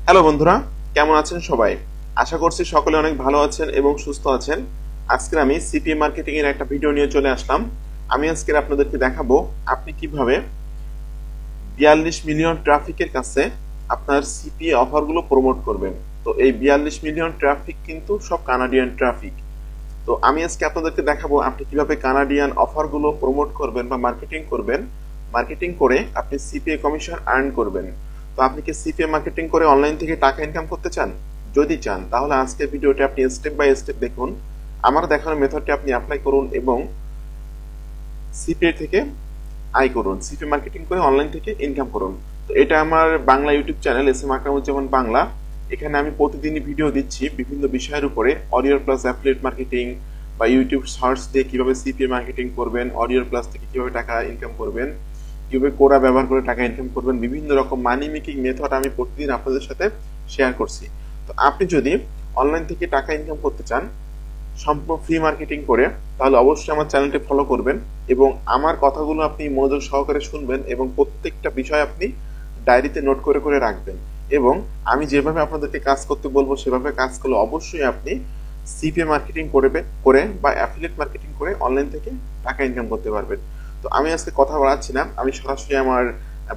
Hello বন্ধুরা, কেমন আছেন সবাই? আশা করছি সকলে অনেক ভালো আছেন এবং সুস্থ আছেন। আজকে আমি সিপিএ মার্কেটিং এর একটা ভিডিও নিয়ে চলে আসলাম। আমি আজকে আপনাদেরকে দেখাবো আপনি কিভাবে 42 মিলিয়ন ট্রাফিকের কাছে আপনার সিপিএ অফারগুলো প্রমোট করবেন। তো এই 42 মিলিয়ন ট্রাফিক কিন্তু সব কানাডিয়ান ট্রাফিক। তো আমি আজকে আপনাদেরকে দেখাবো আপনি কিভাবে কানাডিয়ান অফারগুলো প্রমোট করবেন বা মার্কেটিং করবেন। মার্কেটিং করে আপনি সিপিএ কমিশন আর্ন করবেন। তো আপনি কি সিপিএ মার্কেটিং করে অনলাইন থেকে টাকা ইনকাম করতে চান? যদি চান তাহলে আজকের ভিডিওটি আপনি স্টেপ বাই স্টেপ দেখুন। আমার দেখানো মেথডটি আপনি অ্যাপ্লাই করুন এবং সিপিএ থেকে আয় করুন, সিপিএ মার্কেটিং করে অনলাইন থেকে ইনকাম করুন। তো এটা আমার Bangla YouTube channel S M Akramuzzaman Bangla. এখানে আমি প্রতিদিনই ভিডিও দিচ্ছি বিভিন্ন বিষয়ের উপরে, অডিও প্লাস অ্যাফিলিয়েট মার্কেটিং বা ইউটিউব শর্টস দিয়ে কিভাবে সিপিএ মার্কেটিং করবেন, অডিও প্লাস থেকে কিভাবে টাকা ইনকাম করবেন, কিভাবে কোরা ব্যবহার করে টাকা ইনকাম করবেন, বিভিন্ন রকম মানি মেকিং মেথড আমি প্রতিদিন আপনাদের সাথে শেয়ার করছি। তো আপনি যদি অনলাইন থেকে টাকা ইনকাম করতে চান সম্পূর্ণ ফ্রি মার্কেটিং করে, তাহলে অবশ্যই আমার চ্যানেলটি ফলো করবেন এবং আমার কথাগুলো আপনি মনোযোগ সহকারে শুনবেন এবং প্রত্যেকটা বিষয় আপনি ডায়েরিতে নোট করে করে রাখবেন। এবং আমি যেভাবে আপনাদেরকে কাজ করতে বলবো সেভাবে কাজ করলে অবশ্যই আপনি সিপিএ মার্কেটিং করে বা অ্যাফিলিয়েট মার্কেটিং করে অনলাইন থেকে টাকা ইনকাম করতে পারবেন। তো আমি আজকে কথা বাড়াচ্ছি না, আমি সরাসরি আমার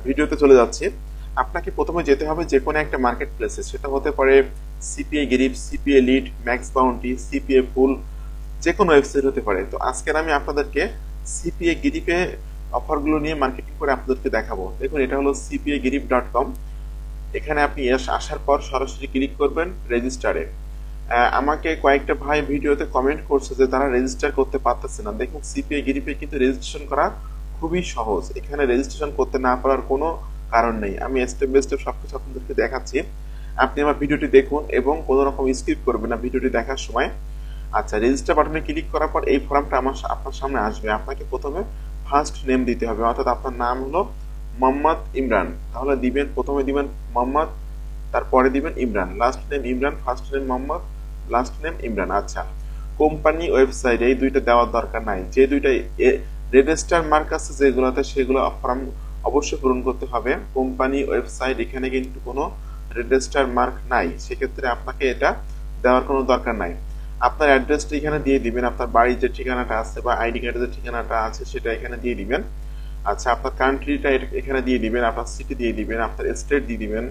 ভিডিওতে চলে যাচ্ছি। আপনাকে প্রথমে যেতে হবে যে কোনো একটা মার্কেট প্লেসে, সেটা হতে পারে সিপিএ গিরিপ, CPA lead, max bounty, CPA full, যে কোনো ওয়েবসাইট হতে পারে। তো আজকের আমি আপনাদেরকে সিপিএ গিরিপে অফারগুলো নিয়ে মার্কেটিং করে আপনাদেরকে দেখাবো। দেখুন, এটা হলো cpagirip.com। এখানে আপনি আসার পর সরাসরি ক্লিক করবেন রেজিস্টারে। আমাকে কয়েকটা ভাই ভিডিওতে কমেন্ট করছে যে তারা রেজিস্টার করতে পারতেছে না। দেখুন, সিপিএ গিরিপে কিন্তু রেজিস্ট্রেশন করা খুবই সহজ। এখানে রেজিস্ট্রেশন করতে না পারার কোনো কারণ নেই। আমি স্টেপ বাই স্টেপ সবকিছু আপনাদেরকে দেখাচ্ছি। আপনি আমার ভিডিওটি দেখুন এবং কোনো রকম স্কিপ করবেন না ভিডিওটি দেখার সময়। আচ্ছা, রেজিস্টার বাটনে ক্লিক করার পর এই ফর্মটা আপনার সামনে আসবে। আপনাকে প্রথমে ফার্স্ট নেম দিতে হবে, অর্থাৎ আপনার নাম হলো মোহাম্মদ ইমরান, তাহলে দিবেন প্রথমে দিবেন মোহাম্মদ, তারপরে দিবেন Imran, last name Imran, first name Mohammad, last name Imran. আচ্ছা, কোম্পানি ওয়েবসাইট এই দুইটা দেওয়ার দরকার নাই। যে দুইটা রেজিস্টার মার্ক আছে যেগুলোতে, সেগুলো ফর্ম অবশ্যই পূরণ করতে হবে। কোম্পানি ওয়েবসাইট এখানে কিন্তু কোনো রেজিস্টার মার্ক নাই, সেক্ষেত্রে আপনাকে এটা দেওয়ার কোনো দরকার নাই। আপনার অ্যাড্রেসটা এখানে দিয়ে দিবেন, আপনার বাড়ির যে ঠিকানাটা আছে বা আইডি কার্ডের যে ঠিকানাটা আছে সেটা এখানে দিয়ে দিবেন। আচ্ছা, আপনার কান্ট্রিটা এখানে দিয়ে দিবেন, আপনার সিটি দিয়ে দিবেন, আপনার স্টেট দিয়ে দিবেন,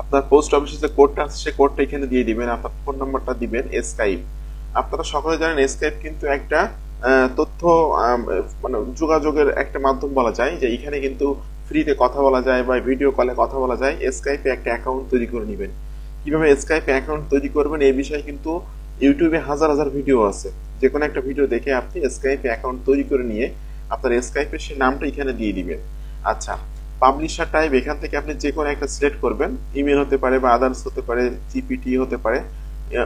আপনার পোস্ট অফিসের যে কোডটা আছে সেই কোডটা এখানে দিয়ে দিবেন, আপনার ফোন নাম্বারটা দিবেন। স্কাইপ, আপনারা সকলে জানেন স্কাইপ কিন্তু একটা তথ্য মানে যোগাযোগের একটা মাধ্যম বলা যায়, যে এখানে কিন্তু ফ্রিতে কথা বলা যায় বা ভিডিও কলে কথা বলা যায়। স্কাইপে একটা অ্যাকাউন্ট তৈরি করে নেবেন। কিভাবে স্কাইপে অ্যাকাউন্ট তৈরি করবেন এই বিষয়ে কিন্তু ইউটিউবে হাজার হাজার ভিডিও আছে। যে কোনো একটা ভিডিও দেখে আপনি স্কাইপে অ্যাকাউন্ট তৈরি করে নিয়ে আপনার স্কাইপের সেই নামটা এখানে দিয়ে দিবেন। আচ্ছা, পাবলিশার টাইপ এখান থেকে আপনি যে কোনো একটা সিলেক্ট করবেন। ইমেল হতে পারে বা আদার্স হতে পারে, জিপিটি হতে পারে,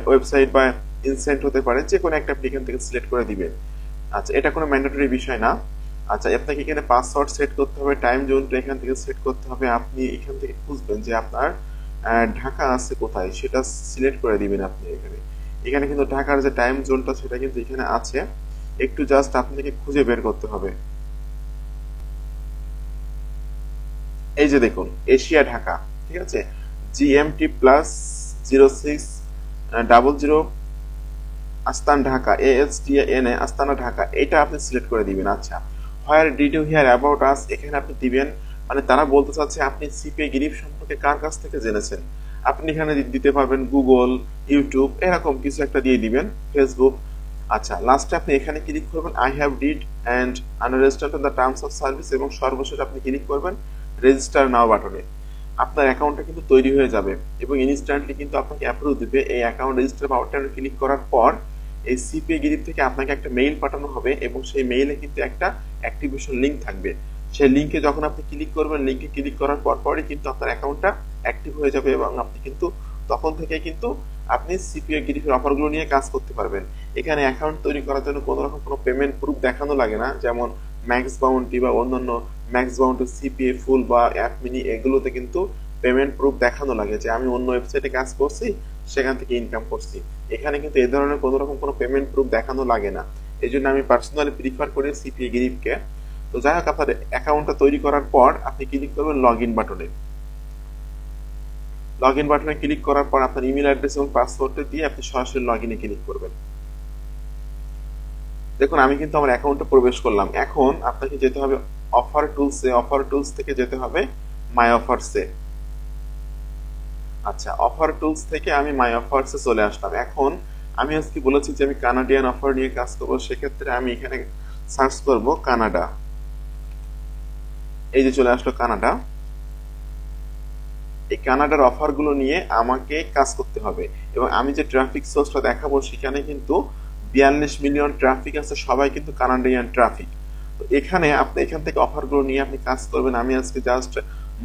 ওয়েবসাইট বা ইনসেন্ট হতে পারে, যে কোনো একটা আপনি এখান থেকে সিলেক্ট করে দিবেন। আচ্ছা, এটা কোনো ম্যান্ডেটরি বিষয় না। আচ্ছা, আপনাকে এখানে পাসওয়ার্ড সেট করতে হবে, টাইম জোনটা এখান থেকে সেট করতে হবে। আপনি এখান থেকে খুঁজবেন যে আপনার ঢাকা আছে কোথায়, সেটা সিলেক্ট করে দিবেন। আপনি এখানে এখানে কিন্তু ঢাকার যে টাইম জোনটা সেটা কিন্তু এখানে আছে, একটু জাস্ট আপনাকে খুঁজে বের করতে হবে। এই যে দেখুন, এশিয়া ঢাকা, ঠিক আছে, GMT plus 0600 Astana Dhaka, ASTAN Astana Dhaka, এটা আপনি সিলেক্ট করে দিবেন। আচ্ছা, where did you hear about us, এখানে আপনি দিবেন, মানে তারা বলতে চাচ্ছে আপনি সিপিএ গিরিপ সম্পর্কে কার কাছ থেকে জেনেছেন। আপনি এখানে দিতে পারবেন গুগল, ইউটিউব, এরকম কিছু একটা দিয়ে দিবেন, ফেসবুক। আচ্ছা, লাস্টে আপনি এখানে ক্লিক করবেন I have did and understand the terms of service এবং সর্বশেষ আপনি ক্লিক করবেন রেজিস্টার নাও বাটনে। আপনার অ্যাকাউন্টটা কিন্তু তৈরি হয়ে যাবে এবং ইনস্ট্যান্টলি কিন্তু আপনাকে অ্যাপ্রুভ দিবে। এই অ্যাকাউন্ট রেজিস্টার বাটনে ক্লিক করার পর এই সিপিএ গিরিপ থেকে আপনাকে একটা মেইল পাঠানো হবে এবং সেই মেইলে কিন্তু একটা অ্যাক্টিভেশন লিঙ্ক থাকবে। সেই লিঙ্কে যখন আপনি ক্লিক করবেন, লিঙ্কে ক্লিক করার পরই কিন্তু আপনার অ্যাকাউন্টটা অ্যাক্টিভ হয়ে যাবে এবং আপনি কিন্তু তখন থেকে কিন্তু আপনি সিপিএ গিরিপের অফারগুলো নিয়ে কাজ করতে পারবেন। এখানে অ্যাকাউন্ট তৈরি করার জন্য কোনো রকম কোনো পেমেন্ট প্রুফ দেখানো লাগে না, যেমন ম্যাক্স বাউন্টি বা অন্যান্য ম্যাক্স বাউন্টি, সিপিএ ফুল বা অ্যাপ মিনি, এগুলোতে কিন্তু পেমেন্ট প্রুফ দেখানো লাগে যে আমি অন্য ওয়েবসাইটে কাজ করছি, সেখান থেকে ইনকাম করছি। এখানে কিন্তু এই ধরনের কোনো রকম কোনো পেমেন্ট প্রুফ দেখানো লাগে না। এই জন্য আমি পার্সোনালি প্রিফার করি সিপিএ গিরিপকে। তো যাই হোক, আপনার অ্যাকাউন্টটা তৈরি করার পর আপনি ক্লিক করবেন লগ ইন বাটনে। লগ ইন বাটনে ক্লিক করার পর আপনার ইমেল অ্যাড্রেস এবং পাসওয়ার্ডটা দিয়ে আপনি সরাসরি লগ ইনে ক্লিক করবেন। দেখুন আমি কিন্তু আমার অ্যাকাউন্টে প্রবেশ করলাম। এখন আপনাকে যেতে হবে অফার টুলসে, অফার টুলস থেকে যেতে হবে মাই অফারসে। আচ্ছা, অফার টুলস থেকে আমি মাই অফারসে চলে আসলাম। এখন আমি আজকে বলেছি যে আমি কানাডিয়ান অফার নিয়ে কাজ করবো, সেক্ষেত্রে আমি এখানে সার্চ করব কানাডা। এই যে চলে আসলো কানাডা। এই কানাডার অফারগুলো নিয়ে আমাকে কাজ করতে হবে এবং আমি যে ট্রাফিক সোর্সটা দেখাবো সেখানে কিন্তু 42 মিলিয়ন ট্রাফিক আছে, সবাই কিন্তু কানাডিয়ান ট্রাফিক। তো এখানে আপনি এখান থেকে অফারগুলো নিয়ে আপনি কাজ করবেন। আমি আজকে জাস্ট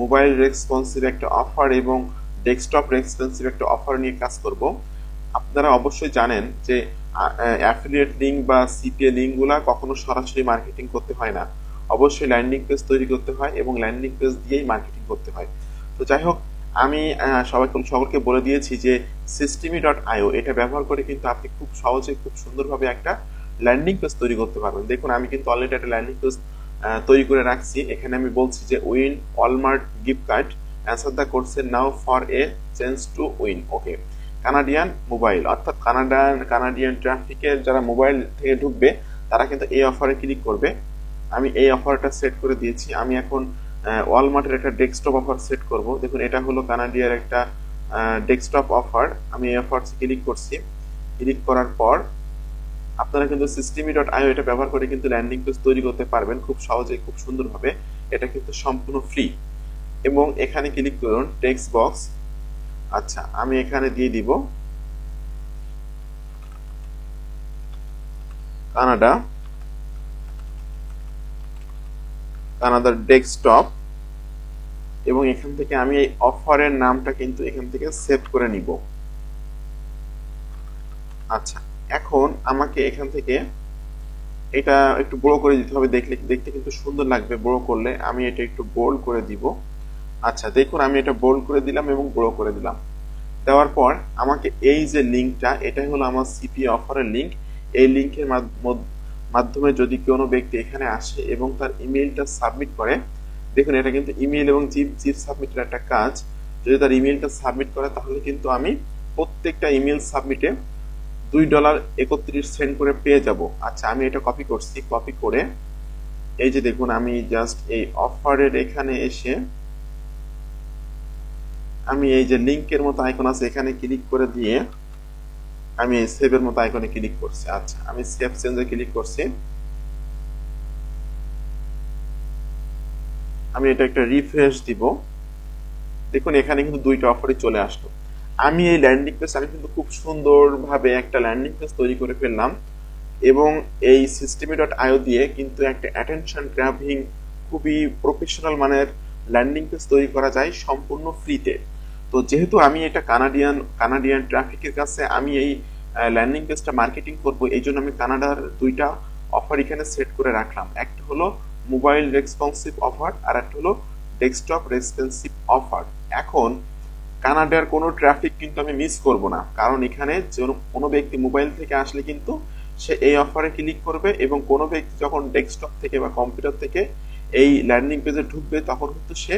মোবাইল রেসপন্সিভ একটা অফার এবং ডেস্কটপ রেসপন্সিভ একটা অফার নিয়ে কাজ করব। আপনারা অবশ্যই জানেন যে অ্যাফিলিয়েট লিঙ্ক বা সিপিএ লিঙ্কগুলা কখনো সরাসরি মার্কেটিং করতে হয় না, অবশ্যই ল্যান্ডিং পেজ তৈরি করতে হয় এবং ল্যান্ডিং পেজ দিয়েই মার্কেটিং করতে হয়। তো যাই হোক, আমি সকলকে বলে দিয়েছি যে systemy.io এটা ব্যবহার করে কিন্তু আপনি খুব সহজে খুব সুন্দরভাবে একটা ল্যান্ডিং পেজ তৈরি করতে পারবেন। দেখুন আমি কিন্তু অলরেডি একটা ল্যান্ডিং পেজ তৈরি করে রাখছি। এখানে আমি বলছি যে win Walmart gift card, answer the question now for a change to win. Okay, Canadian mobile, অর্থাৎ কানাডিয়ান ট্রাফিকের যারা মোবাইল থেকে ঢুকবে তারা কিন্তু এই অফারে ক্লিক করবে। আমি এই অফারটা সেট করে দিয়েছি। আমি এখন ওয়ালমার্টের একটা ডেস্কটপ অফার সেট করব। দেখুন এটা হলো কানাডিয়ার একটা ডেস্কটপ অফার। আমি এই অফার ক্লিক করছি। ক্লিক করার পর আপনারা কিন্তু systemy.io এটা ব্যবহার করে কিন্তু ল্যান্ডিং পেজ তৈরি করতে পারবেন খুব সহজে, খুব সুন্দরভাবে। এটা কিন্তু সম্পূর্ণ ফ্রি। এবং এখানে ক্লিক করুন টেক্সট বক্স। আচ্ছা, আমি এখানে দিয়ে দিব কানাডার ডেস্কটপ এবং এখান থেকে আমি এই অফারের নামটা কিন্তু এখান থেকে সেভ করে নিব। আচ্ছা, এখন আমাকে এখান থেকে এটা একটু বড় করে দিতে হবে, দেখতে কিন্তু সুন্দর লাগবে বড় করলে। আমি এটা একটু বোল্ড করে দিব। আচ্ছা দেখুন আমি এটা বোল্ড করে দিলাম এবং বড় করে দিলাম। দেওয়ার পর আমাকে এই যে লিঙ্কটা, এটাই হলো আমার সিপি অফারের লিঙ্ক। এই লিঙ্কের মাধ্যমে যদি কোনো ব্যক্তি এখানে আসে এবং তার ইমেইলটা সাবমিট করে, দেখুন এটা কিন্তু ইমেইল এবং চিপ সাবমিটের একটা কাজ। যদি তার ইমেইলটা সাবমিট করে তাহলে কিন্তু আমি প্রত্যেকটা ইমেইল সাবমিটে $2.31 করে পেয়ে যাব। আচ্ছা, আমি এটা কপি করছি। কপি করে এই যে দেখুন আমি জাস্ট এই অফারের এখানে এসে আমি এই যে লিঙ্কের মতো আইকন আছে এখানে ক্লিক করে দিয়ে আমি এই সেভের মতো আইকনে ক্লিক করছি। আচ্ছা, আমি সেভ চেঞ্জে ক্লিক করছি। আমি এটা একটা রিফ্রেশ দিব। দেখুন এখানে কিন্তু দুইটা অফারই চলে আসলো। আমি এই ল্যান্ডিং পেজ আমি কিন্তু খুব সুন্দরভাবে একটা ল্যান্ডিং পেজ তৈরি করে ফেললাম এবং এই systemy.io দিয়ে কিন্তু একটা অ্যাটেনশন গ্র্যাবিং খুবই প্রফেশনাল মানের ল্যান্ডিং পেজ তৈরি করা যায় সম্পূর্ণ ফ্রিতে। তো যেহেতু আমি এটা কানাডিয়ান ট্রাফিকের কাছে আমি এই ল্যান্ডিং পেজটা মার্কেটিং করব, এই জন্য আমি কানাডার দুইটা অফার এখানে সেট করে রাখলাম। একটা হলো মোবাইল রেসপন্সিভ অফার আর একটা হলো ডেস্কটপ রেসপন্সিভ অফার। এখন কানাডার কোনো ট্রাফিক কিন্তু আমি মিস করব না, কারণ এখানে কোনো ব্যক্তি মোবাইল থেকে আসলে কিন্তু সে এই অফারে ক্লিক করবে এবং কোনো ব্যক্তি যখন ডেস্কটপ থেকে বা কম্পিউটার থেকে এই ল্যান্ডিং পেজে ঢুকবে তখন কিন্তু সে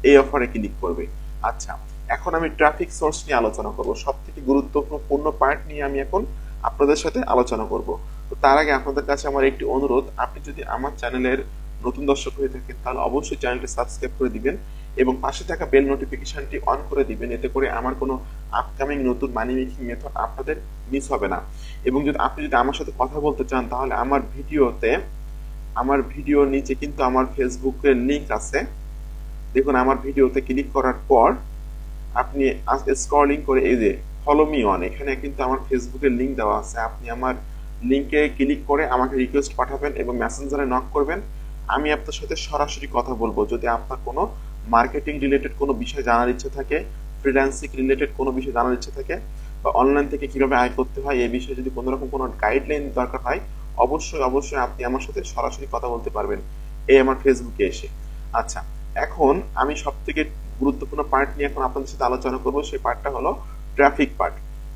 এই অফারে ক্লিক করবে। আচ্ছা, এখন আমি ট্রাফিক সোর্স নিয়ে আলোচনা করব। সবথেকে গুরুত্বপূর্ণ পার্ট নিয়ে আমি এখন আপনাদের সাথে আলোচনা করব। তো তার আগে আপনাদের কাছে আমার একটি অনুরোধ, আপনি যদি আমার চ্যানেলের নতুন দর্শক হয়ে থাকেন তাহলে অবশ্যই চ্যানেলটি সাবস্ক্রাইব করে দিবেন এবং পাশে থাকা বেল নোটিফিকেশনটি অন করে দিবেন। এতে করে আমার কোনো আপকামিং নতুন মানি মেকিং মেথড আপনাদের মিস হবে না। এবং আপনি যদি আমার সাথে কথা বলতে চান তাহলে আমার ভিডিওর নিচে কিন্তু আমার ফেসবুকের লিংক আছে। দেখুন আমার ভিডিওতে ক্লিক করার পর আপনি স্ক্রলিং করে এই যে ফলো মি অন, এখানে কিন্তু আমার ফেসবুকের লিংক দেওয়া আছে। আপনি আমার লিংকে ক্লিক করে আমাকে রিকোয়েস্ট পাঠাবেন এবং মেসেঞ্জারে নক করবেন। আমি আপনার সাথে সরাসরি কথা বলবো। যদি আপনার কোনো মার্কেটিং রিলেটেড কোনো বিষয় জানার ইচ্ছে থাকে, ফ্রিল্যান্সিং রিলেটেড কোনো বিষয় জানার ইচ্ছে থাকে, বা অনলাইন থেকে কিভাবে আয় করতে হয় এই বিষয়ে যদি কোনো রকম কোনো গাইডলাইন দরকার হয়, অবশ্যই আপনি আমার সাথে সরাসরি কথা বলতে পারবেন এই আমার ফেসবুকে এসে। আচ্ছা, এখন আমি সবথেকে গুরুত্বপূর্ণ পার্ট নিয়ে এখন আপনাদের সাথে আলোচনা করবো। সেই পার্টটা হলো ট্রাফিক পার্ট।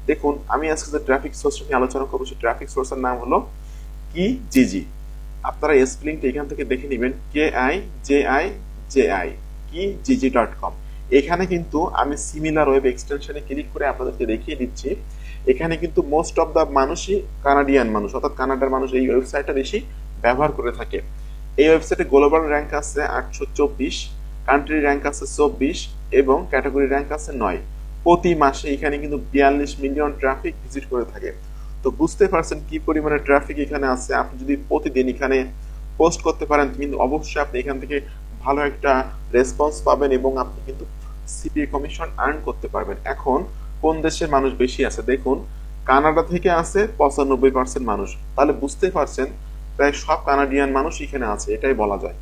দেখুন আমি আজকে যে ট্রাফিক সোর্স নিয়ে আলোচনা করবো সেই ট্রাফিক সোর্সের নাম হলো কিজিজি। আপনারা স্পেলিংটা এখান থেকে দেখে নেবেন, KIJIJI, kijiji.com। এখানে কিন্তু আমি সিমিলার ওয়েব এক্সটেনশনে ক্লিক করে আপনাদেরকে দেখিয়ে দিচ্ছি। এখানে কিন্তু মোস্ট অফ দ্য মানুষই কানাডিয়ান মানুষ, অর্থাৎ কানাডার মানুষ এই ওয়েবসাইটটা বেশি ব্যবহার করে থাকে। এই ওয়েবসাইটে গ্লোবাল র্যাঙ্ক আছে 824, কান্ট্রি র্যাঙ্ক আছে 24 এবং ক্যাটাগরি র্যাঙ্ক আছে 9। প্রতি মাসে এখানে কিন্তু 42 মিলিয়ন ট্রাফিক ভিজিট করে থাকে। তো বুঝতে পারছেন কি পরিমাণে ট্রাফিক এখানে আছে। আপনি যদি প্রতিদিন এখানে পোস্ট করতে পারেন কিন্তু অবশ্যই আপনি এখান থেকে ভালো একটা রেসপন্স পাবেন এবং আপনি কিন্তু সিপিএ কমিশন আর্ন করতে পারবেন। এখন কোন দেশের মানুষ বেশি আছে দেখুন, কানাডা থেকে আছে 95% মানুষ, তাহলে বুঝতে পারছেন প্রায় সব কানাডিয়ান মানুষ এখানে আছে, এটাই বলা যায়।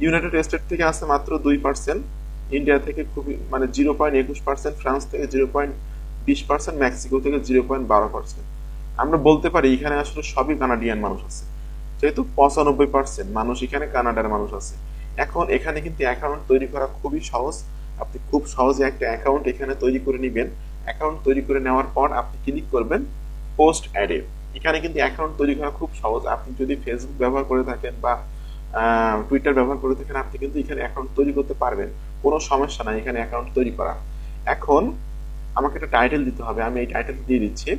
ইউনাইটেড স্টেট থেকে আছে মাত্র 2%, ইন্ডিয়া থেকে খুবই মানে 0.21%, ফ্রান্স থেকে 0.20%, মেক্সিকো থেকে 0.12%। আমরা বলতে পারি এখানে আসলে সবই কানাডিয়ান মানুষ আছে, যেহেতু 95% মানুষ এখানে কানাডার মানুষ আছে। এখন এখানে কিন্তু অ্যাকাউন্ট তৈরি করা খুবই সহজ। আপনি খুব সহজে একটা অ্যাকাউন্ট এখানে তৈরি করে নেবেন। অ্যাকাউন্ট তৈরি করে নেওয়ার পর আপনি ক্লিক করবেন পোস্ট অ্যাডে। এখানে কিন্তু অ্যাকাউন্ট তৈরি করা খুব সহজ। আপনি যদি ফেসবুক ব্যবহার করে থাকেন বা টুইটার ব্যবহার করে থাকেন, আপনি কিন্তু এখানে অ্যাকাউন্ট তৈরি করতে পারবেন, কোনো সমস্যা নাই এখানে অ্যাকাউন্ট তৈরি করা। এখন আমাকে একটা টাইটেল দিতে হবে, আমি এই টাইটেল দিয়ে দিচ্ছি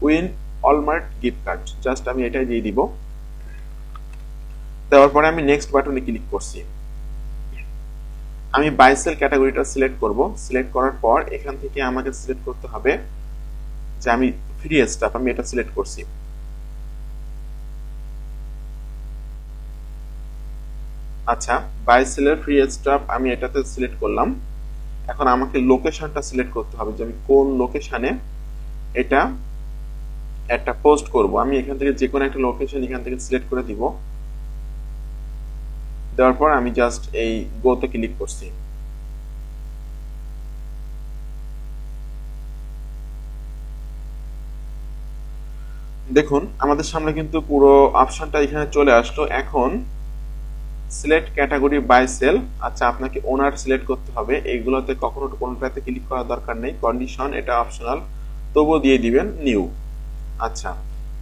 উইন অলমার্ট গিফট কার্ড। জাস্ট আমি এটাই দিয়ে দিব। দেওয়ার পরে আমি নেক্সট বাটনে ক্লিক করছি। আমি বাই সেল ক্যাটাগরিটা সিলেক্ট করব। সিলেক্ট করার পর এখান থেকে আমাকে সিলেক্ট করতে হবে যে আমি ফ্রি স্টাফ, আমি এটা সিলেক্ট করছি। আচ্ছা, বাই সেলের ফ্রি স্টাফ আমি এটাতে সিলেক্ট করলাম। এখন আমাকে লোকেশনটা সিলেক্ট করতে হবে যে আমি কোন লোকেশনে এটা একটা পোস্ট করব। আমি এখান থেকে যে কোনো একটা লোকেশন এখান থেকে সিলেক্ট করে দিব। দেওয়ার পর আমি জাস্ট এই গোতে ক্লিক করছি। দেখুন আমাদের সামনে কিন্তু পুরো অপশনটা এখানে চলে আসলো। এখন সিলেক্ট ক্যাটাগরি বাই সেল। আচ্ছা, আপনাকে ওনার সিলেক্ট করতে হবে। এইগুলোতে কখনো কোনটাতে ক্লিক করার দরকার নেই, কন্ডিশন এটা অপশনাল, তবুও দিয়ে দিবেন নিউ। আচ্ছা,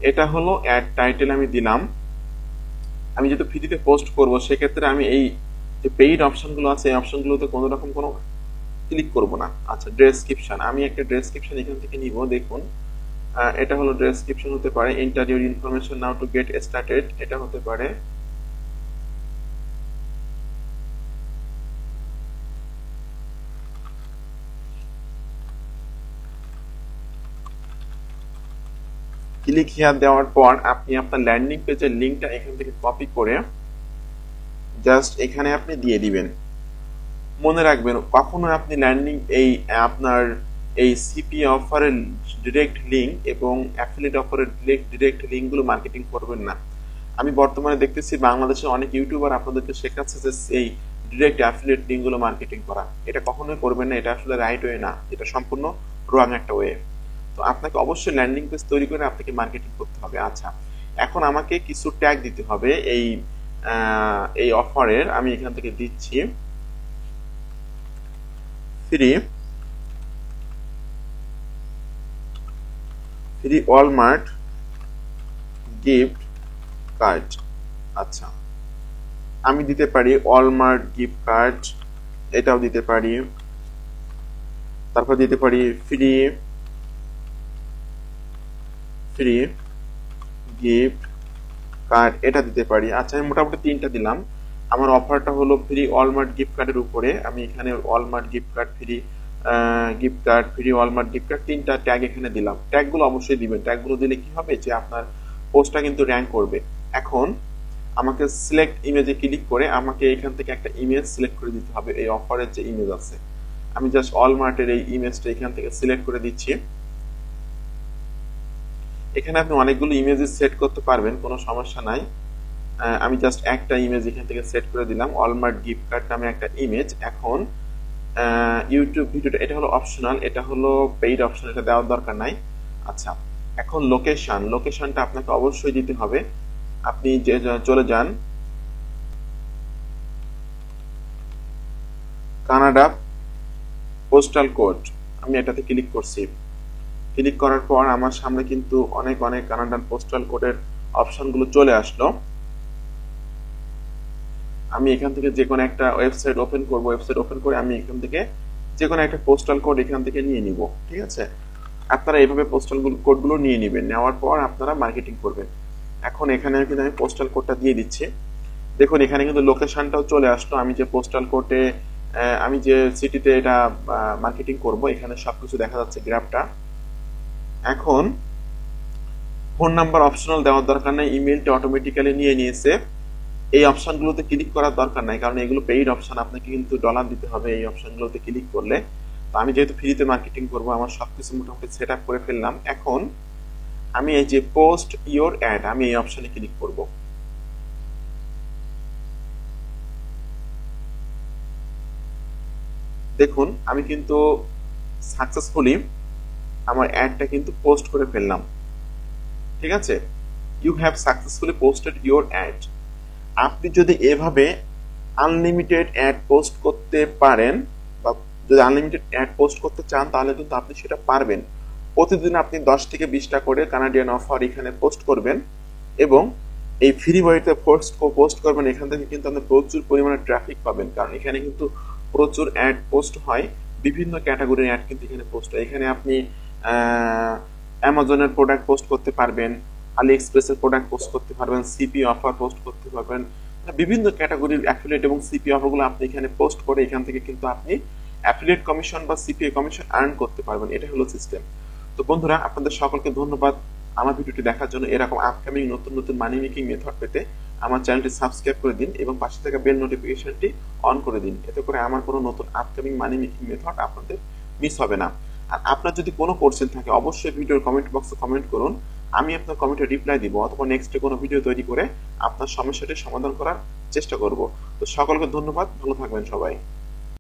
এটা হলো অ্যাড টাইটেল আমি দিলাম। আমি যেহেতু ফ্রিতে পোস্ট করব সেক্ষেত্রে আমি এই যে পেইড অপশনগুলো আছে এই অপশনগুলোতে কোনো রকম কোনো ক্লিক করব না। আচ্ছা, ডেসক্রিপশন, আমি একটা ডেসক্রিপশন এখান থেকে নিব। দেখুন এটা হলো ডেসক্রিপশন হতে পারে enter your information now to get started, এটা হতে পারে। ক্লিক হিয়ার দেওয়ার পর আপনি আপনার ল্যান্ডিং পেজের লিংকটা এখান থেকে কপি করে জাস্ট এখানে আপনি দিয়ে দিবেন। মনে রাখবেন কখনো আপনি ল্যান্ডিং এই আপনার এই সিপি অফারের ডিরেক্ট লিংক এবং অ্যাফিলিয়েট অফারের ডিরেক্ট লিংকগুলো মার্কেটিং করবেন না। আমি বর্তমানে দেখতেছি বাংলাদেশে অনেক ইউটিউবার আপনাদেরকে শেখাচ্ছে যে এই ডিরেক্ট অ্যাফিলিয়েট লিংকগুলো মার্কেটিং করা। এটা কখনোই করবেন না, এটা আসলে রাইট ওয়ে না, এটা সম্পূর্ণ রং একটা ওয়ে। তো আপনাকে অবশ্যই ল্যান্ডিং পেজ তৈরি করে আপনাকে মার্কেটিং করতে হবে। আচ্ছা, এখন আমাকে কিছু ট্যাগ দিতে হবে এই অফারের। আমি এখান থেকে দিচ্ছি ফ্রি ওয়ালমার্ট গিফট কার্ড। আচ্ছা, আমি দিতে পারি ওয়ালমার্ট গিফট কার্ড, এটাও দিতে পারি। তারপর দিতে পারি ফ্রি গিফট কার্ড, এটা দিতে পারি। আচ্ছা, আমি মোটামুটি 3টা দিলাম। আমার অফারটা হলো ফ্রি ওয়ালমার্ট গিফট কার্ডের উপরে। আমি এখানে Walmart gift card, free Walmart gift card 3টা ট্যাগ এখানে দিলাম। ট্যাগগুলো অবশ্যই দিবেন। ট্যাগগুলো দিলে কি হবে যে আপনার পোস্টটা কিন্তু র্যাঙ্ক করবে। এখন আমাকে সিলেক্ট ইমেজে ক্লিক করে আমাকে এখান থেকে একটা ইমেজ সিলেক্ট করে দিতে হবে। এই অফারের যে ইমেজ আছে, আমি জাস্ট ওয়ালমার্টের এই ইমেজটা এখান থেকে সিলেক্ট করে দিচ্ছি। এখানে আপনি অনেকগুলো ইমেজেস সেট করতে পারবেন, কোনো সমস্যা নাই। আমি জাস্ট একটা ইমেজ এখান থেকে সেট করে দিলাম, ওয়ালমার্ট গিফট কার্ড নামে একটা ইমেজ। এখন ইউটিউব ভিডিওটা, এটা হলো অপশনাল, এটা হলো পেইড অপশন, এটা দেওয়ার দরকার নাই। আচ্ছা, এখন লোকেশনটা আপনাকে অবশ্যই দিতে হবে। আপনি যে চলে যান কানাডা পোস্টাল কোড, আমি এটাতে ক্লিক করছি। ক্লিক করার পর আমার সামনে কিন্তু অনেক কানাডান পোস্টাল কোডের অপশনগুলো চলে আসলো। আমি এখান থেকে যে কোনো একটা ওয়েবসাইট ওপেন করব, ওয়েবসাইট ওপেন করে আমি এখান থেকে যে কোনো একটা পোস্টাল কোড এখান থেকে নিয়ে নিব। ঠিক আছে, আপনারা এইভাবে পোস্টাল কোডগুলো নিয়ে নেবেন, নেওয়ার পর আপনারা মার্কেটিং করবেন। এখন এখানে কিন্তু আমি পোস্টাল কোডটা দিয়ে দিচ্ছি। দেখুন এখানে কিন্তু লোকেশনটাও চলে আসলো, আমি যে পোস্টাল কোডে আমি যে সিটিতে এটা মার্কেটিং করব এখানে সবকিছু দেখা যাচ্ছে গ্রাফটা। এখন ফোন নাম্বার অপশনাল দেওয়ার দরকার নেই, ইমেলটা অটোমেটিক্যালি নিয়ে নিয়েছে। এই অপশনগুলোতে ক্লিক করার দরকার নাই, কারণ এগুলো পেইড অপশন, আপনাকে কিন্তু ডলার দিতে হবে এই অপশনগুলোতে ক্লিক করলে। তো আমি যেহেতু ফ্রিতে মার্কেটিং করব, আমার সবকিছু মোটামুটি সেট আপ করে ফেললাম। এখন আমি এই যে পোস্ট ইওর অ্যাড, আমি এই অপশনে ক্লিক করব। দেখুন আমি কিন্তু সাকসেসফুলি আমার অ্যাডটা কিন্তু পোস্ট করে ফেললাম। ঠিক আছে, you have successfully posted your ad. আপনি যদি এভাবে আনলিমিটেড অ্যাড পোস্ট করতে পারেন, বা যদি আনলিমিটেড অ্যাড পোস্ট করতে চান, তাহলে কিন্তু আপনি সেটা পারবেন। প্রতিদিন আপনি 10 থেকে 20টা করে কানাডিয়ান অফার এখানে পোস্ট করবেন, এবং এই ফ্রি বইতে পোস্ট করবেন। এখান থেকে কিন্তু আপনি প্রচুর পরিমাণে ট্রাফিক পাবেন, কারণ এখানে কিন্তু প্রচুর অ্যাড পোস্ট হয়, বিভিন্ন ক্যাটাগরির অ্যাড কিন্তু এখানে পোস্ট হয়। এখানে আপনি অ্যামাজনের প্রোডাক্ট পোস্ট করতে পারবেন, আলি এক্সপ্রেসের প্রোডাক্ট পোস্ট করতে পারবেন, সিপি অফার পোস্ট করতে পারবেন, বিভিন্ন ক্যাটাগরির অ্যাফিলিয়েট এবং সিপি অফারগুলো আপনি এখানে পোস্ট করে এখান থেকে কিন্তু আপনি অ্যাফিলিয়েট কমিশন বা সিপিএ কমিশন আর্ন করতে পারবেন। এটা হলো সিস্টেম। তো বন্ধুরা, আপনাদের সকলকে ধন্যবাদ আমার ভিডিওটি দেখার জন্য। এরকম আপকামিং নতুন নতুন মানি মেকিং মেথড পেতে আমার চ্যানেলটি সাবস্ক্রাইব করে দিন এবং পাশে থাকা বেল নোটিফিকেশনটি অন করে দিন, এতে করে আমার কোনো নতুন আপকামিং মানি মেকিং মেথড আপনাদের মিস হবে না। আর আপনার যদি কোনো কোশ্চেন থাকে অবশ্যই ভিডিওর কমেন্ট বক্সে কমেন্ট করুন, আমি আপনার কমেন্টে রিপ্লাই দিব, অথবা নেক্সটে কোনো ভিডিও তৈরি করে আপনার সমস্যাটি সমাধান করার চেষ্টা করব। তো সকলকে ধন্যবাদ, ভালো থাকবেন সবাই।